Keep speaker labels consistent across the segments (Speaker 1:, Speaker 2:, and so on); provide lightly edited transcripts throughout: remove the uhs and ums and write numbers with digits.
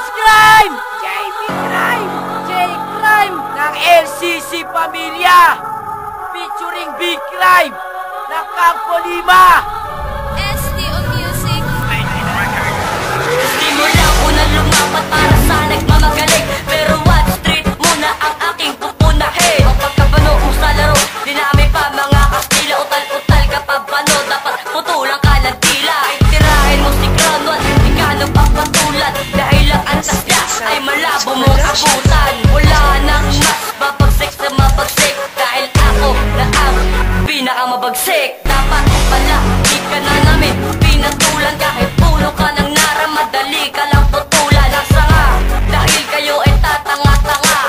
Speaker 1: James Crime! Jamie Crime! J-Crime ng LCC Pamilya featuring Big Crime ng Campo Lima.
Speaker 2: SDO Music. Simula ko na lumapat para sa nagmamagaling, pero what street muna ang aking pupunahin. Mapagkabano mo sa laro, dinami pa mga kastila. Utal-utal ka pa bano, dapat putulang ka ng tila. Ay tirahin mo si Crown, di ka nang papatulan, dahil ang antas niya ay malabo mong abutan. Wala nang mas babagsik sa mabagsik, dahil ako na ang pinakamabagsik. Dapat pala di ka na namin pinatulan, kahit puno ka ng nara, madali ka lang putulan. Ang sanga, dahil kayo ay tatanga-tanga.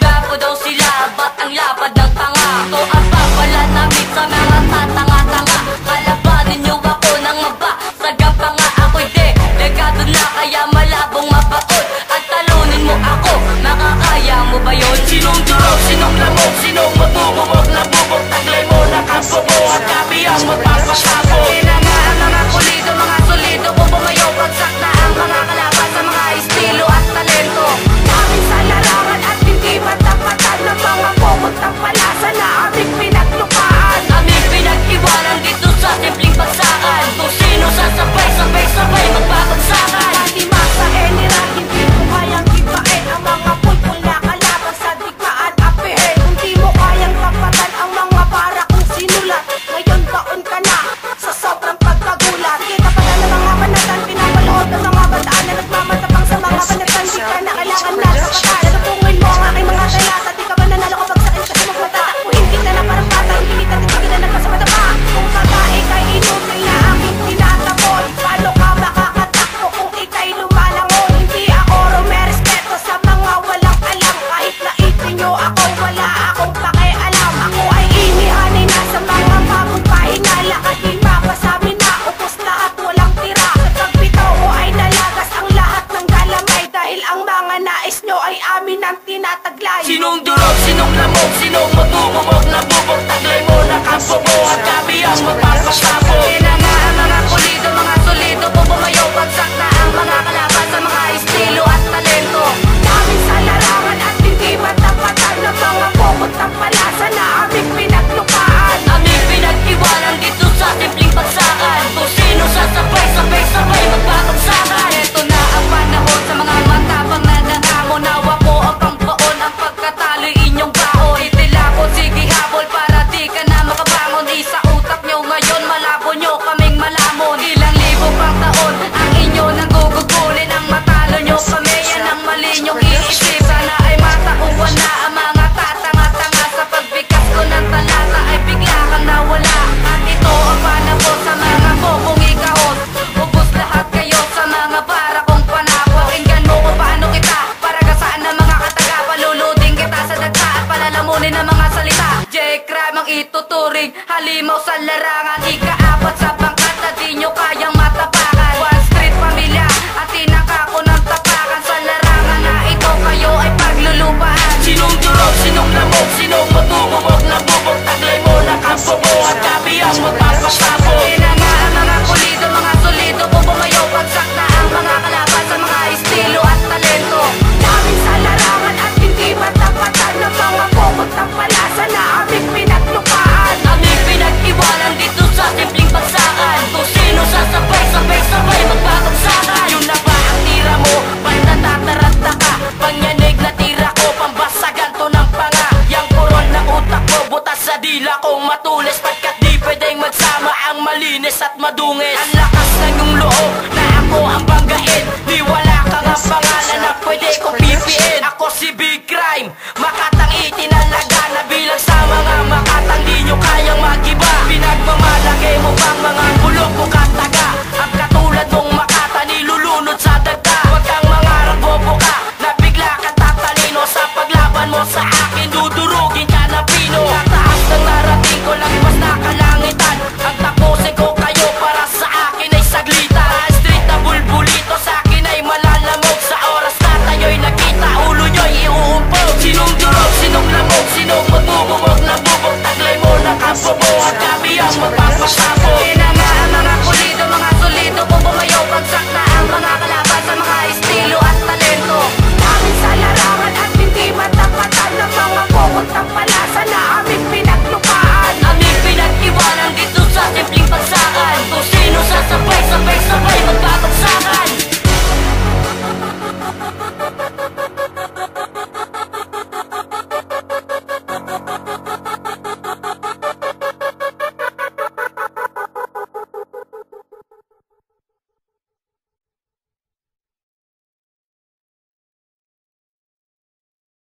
Speaker 2: Gapo daw sila, ba't ang lapad ng tanga? Ito ang papala namin sa mga tatanga-tanga. Kalabanin niyo ako ng maba, sagang pa nga ako'y delegado na, kaya malabong mabaon. At talunin mo ako, makakaya mo ba yun?
Speaker 1: Sinong durog, sinong lamog, sinong matububog na bubog, taglay mo na kampo at kami ang magpapasabo.
Speaker 2: Kaya nga ang mga kulido, mga solido, kung bumayo, bagsak na ang mga kalaban sa mga estilo at talento. Amin sa larangan at hindi matapatan ng mga pumuntang palasa na aming pinaglukaan. Aming pinag-iwanan dito sa simpleng bagsakan, kung sino sasabay, sabay-sabay magbabagsakan. Hindi masa general, hindi mo kayang kipain ang mga pulpul na kalaban sa digmaan apihin. Kung di mo kayang kapatan ang mga para kong sinulat, ngayon taon ka na sa sobrang pagkagulat. Kita pala ng mga banatan, pinapalood ng mga bataan na nagmamatapang sa mga banatan. Di ka na kailangan na kapatan, natutungin mo ang aking mga talata. Di ka ba nanalo kapag sa akin kasi magmatatakbuhin kita na parang bata, hindi kita titigilan ng kasamata pa. Kung kakae kay inutil na aking tinataboy, paano ka makakatakbo kung ika'y lumalangon? Hindi ako rumerespeto sa mga walang alam, kahit naitin nyo ako, wala akong pakialam. Ako ay inihanay na sa mga bagong pahinala, at di mapasamin na upos lahat walang tira. Sa pagbitaw ko ay nalagas ang lahat ng galamay, dahil ang mga nais nyo ay amin ang tinataglay.
Speaker 1: Sinong durog, sinong lamog, sinong matububog na bubog, taglay mo na kampo at kami ang magpapasabo.
Speaker 2: Kaya nga ang mga kulido, mga solido, kung bumayo, bagsak na ang mga kalaban sa mga estilo at talento. Namin sa larangan at hindi matapatan ng mga pumuntang palasa na aming pinaglukaan. Aming pinag-iwanan dito sa simpleng bagsakan, kung sino sasabay, sabay-sabay magbabagsakan. Ito na ang panahon sa mga matapang na nangamon, nawa ko ang pangbaon, ang pagkatalo'y inyong baon. Itila ko, sige habol para di ka na makabangon. Isa utak nyo ngayon, malabo nyo kaming malamon. Ilang libo pang taon ang inyo nang gugugulin, ang matalo nyo kami, yan ang mali nyong iisip. Sana ay matauhan na ang mga tatanga-tanga, sa pagbigas ko ng talata ay bigla kang nawala. At ito ang panahon sa mga bokong ikahon, ubos lahat kayo sa mga para kong panako. Pakinggan mo kung paano kita paragasaan ng mga kataga, paluluding kita sa dagta at palalamunin ng mga salita. J-Crime ang ituturing, halimaw sa larangan, ikaapat sa bangkat na di nyo kayang matapakan. One street pamilya at tinaka ko ng tapakan, sa larangan na ito kayo ay paglulupaan.
Speaker 1: Sinong durog, sinong lamog, sinong matububog na bubog, taglay mo na kampo at kami ang magpapasabo.
Speaker 2: Kaya nga ang mga kulido, mga solido, kung bumayo, bagsak na ang mga kalaban sa mga estilo at talento. Namin sa larangan at hindi matapatan ng mga pumuntang palasa na aming pinaglukaan. Aming pinag-iwanan dito sa simpleng bagsakan, kung sino sasabay, sabay-sabay magbabagsakan.
Speaker 1: Yun na ba ang tira mo? Ba't natataranta ka? Pangyanig na tira ko, pambasagan to ng panga. Yang koron ng utak ko, butas sa dila kong matulis, pagkat di pwedeng magsama ang malinis at madungis. Ang lakas ng iyong loob na ako ang banggain, di wala kang ang pangalan na pwede ko pipiin. Ako si Big Crime, makatang itinalaga na bilang sa mga makatang di nyo kayang magiba. Pinagmamalagay mo bang mga bulok o kataga? Ang katulad mong makata nilulunod sa dagda. Huwag kang mangarap bobo ka, na bigla ka tatalino, sa paglaban mo sa akin dudurugin ka na pino. Tataas ng narating ko, lagpas na kalangitan, ang tapusin ko kayo para sa akin ay saglita. Street na bulbulito, sa akin ay malalamog, sa oras na tayo'y nakita, ulo nyo'y iuumpog. Sinong durog, sinong lamog, sinong matububog na bubog, taglay mo na kampo at kami ang magpapasabo.